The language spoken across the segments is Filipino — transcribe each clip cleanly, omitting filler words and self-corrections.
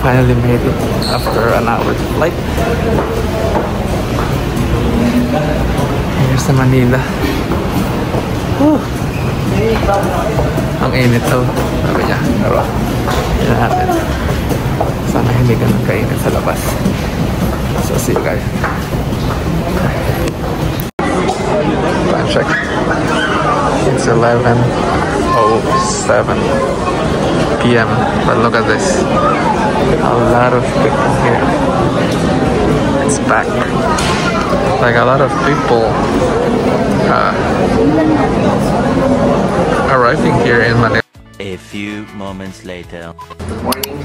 finally made it after an hour's flight. Here's sa Manila. Whew. Ang init daw, sabi niya. Pero, yun natin. Sana hindi ka nagkainit sa labas. So, see you guys. Time check. It's 11:07 p.m. But look at this. A lot of people here. It's back. Like a lot of people arriving here in Manila. A few moments later. Good morning.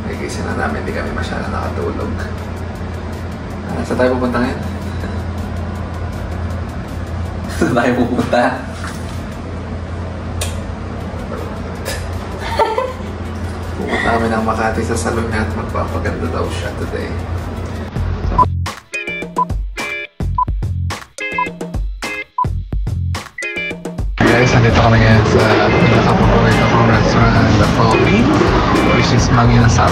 Nagising na namin, hindi kami masyadong nakatulog. Saan tayo pupunta ngayon? Saan tayo pupunta? Pupunta kami ng Makati sa salon niya at magpapaganda daw siya today. Guys, nandito kami ngayon sa pinaka-paborito kong restaurant, The Philippine, which is Manginasal.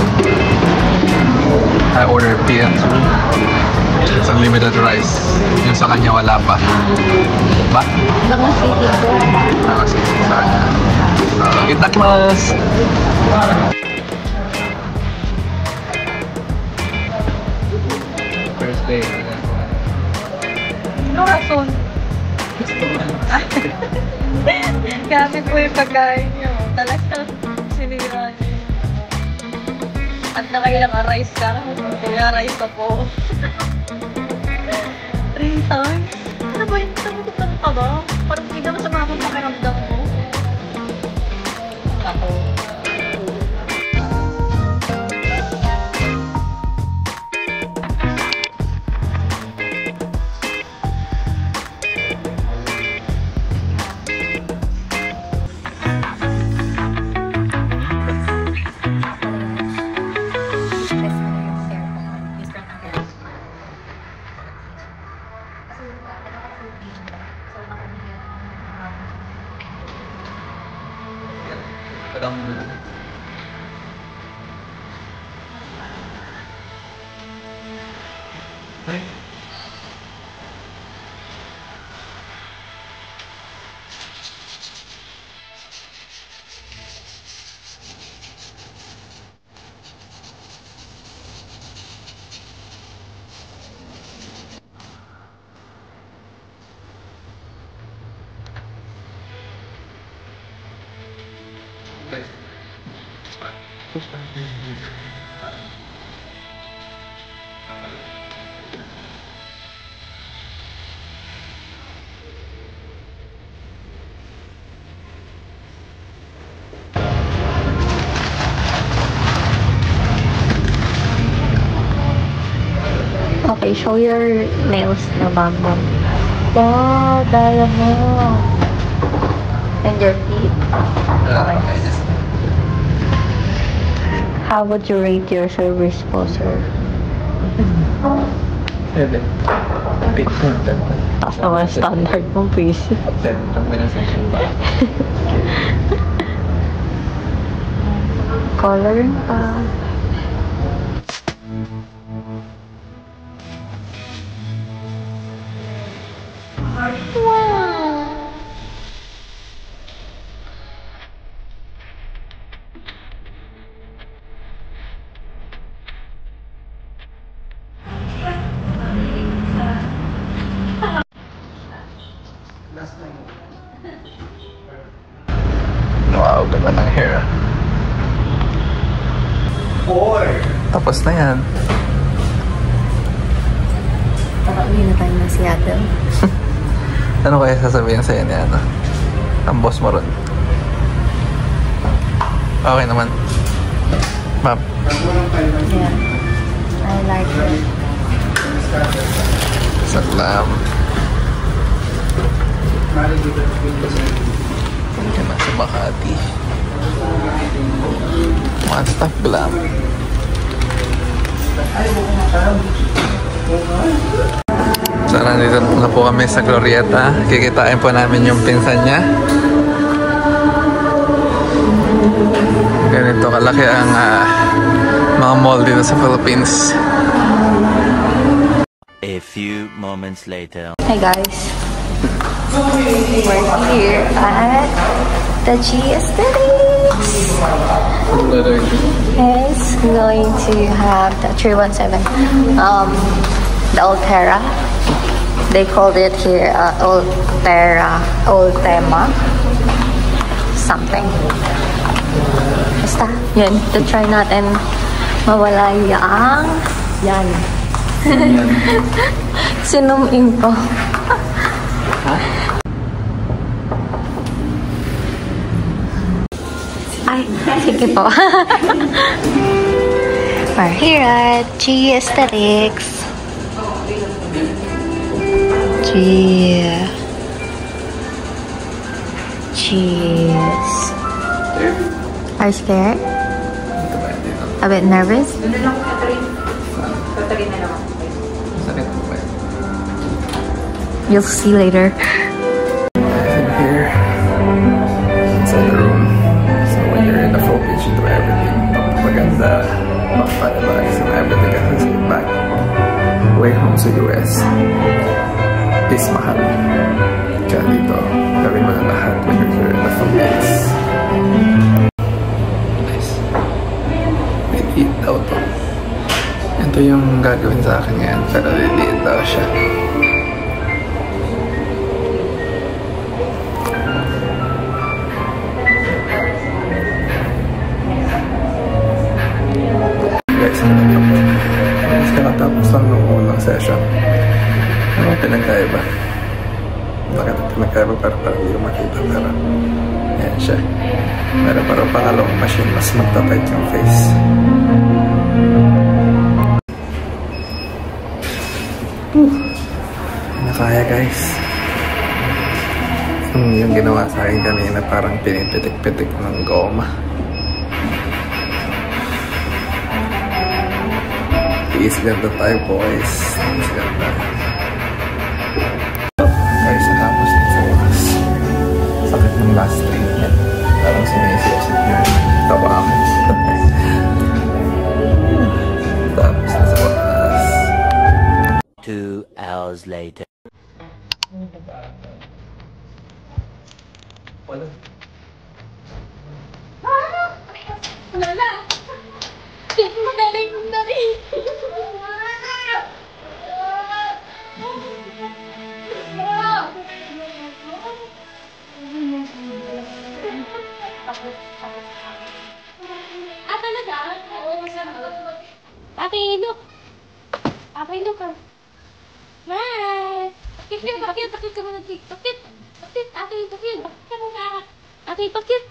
I ordered PM2. It's unlimited rice. Yung sa kanya wala pa. Ba? Nakasiti ko. Nakasiti sa kanya. Itakimasu! First day. No rason. Grabe po yung pagkain nyo. Talagang sinira nyo. At nakailang rice ka. Kaya rice na po. 3 times? Ano ba yun? Nagugutan ka ba? Parang hindi naman sa mga pakiramdam mo. Ako. Okay, show your nails na mama. Wow, daya mo. And your feet. Okay. How would you rate your service po, sir? 7. Taas naman standard mong please. 7. Ang pinasensyon ba? Coloring pa. Wow, ganda ng hair. Tapos na yan. Nakauwi na tayo ng Seattle. Ano kaya sasabihin sa'yo ni ano? Ang boss mo ron. Okay naman. Ma'am. Yeah. I like it. Salam. Yan na sa Makati. One stop glam. So nandito na po kami sa Glorieta. Kikitain po namin yung pinsan niya. Ganito kalaki ang mga mall dito sa Philippines. A few moments later. Hi guys, we're here at the G Aesthetics. Yes, going to have the 317, the Ultera. They called it here Ultera, Ultema, something. Basta, yun, to try natin mawala yung yan. Sinum in ko. Ay, sige po. We're here at G Aesthetics. Cheers. Are you scared? A bit nervous? You'll see later. In here, inside the room. So when you're in the Philippines, you do everything. Maganda, magpalabas, and everything kasi back way home sa US is mahal. Kaya dito, gawin mo na lahat when you're here in the Philippines. Nice. May eat daw to. Ito yung gagawin sa akin ngayon, pero liliit daw siya. Nakatapos lang nung unang session. Ano pinagkaiba? Pinagkaiba pero parang hindi ko makita, pero ayan siya. Pero parang pangalawang machine, mas magtatight yung face. Nakaya guys. Yung ginawa sa akin kanina parang pinipitik-pitik ng goma. Tiis ganda tayo boys. Tiis ganda. Guys, natapos din sa wakas. Sakit ng last treatment. Parang sinisip-sip yung tabang. Tapos na sa wakas. 2 hours later. Wala. Wala na. Magaling kong dali. Talaga? Ate, look. Ate, look. Bye. Bakit ka mo ng TikTok? Bakit? Ate, bakit? Bakit ka mo na? Ate, bakit?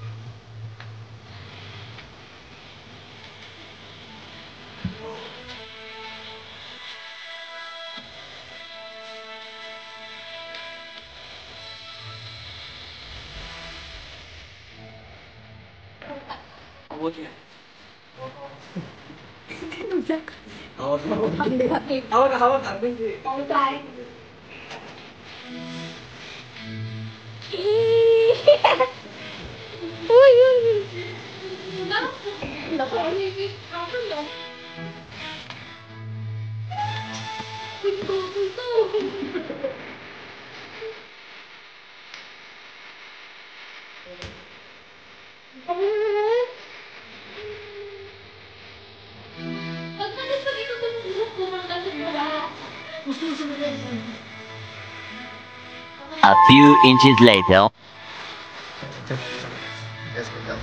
A few inches later. Yes, we go.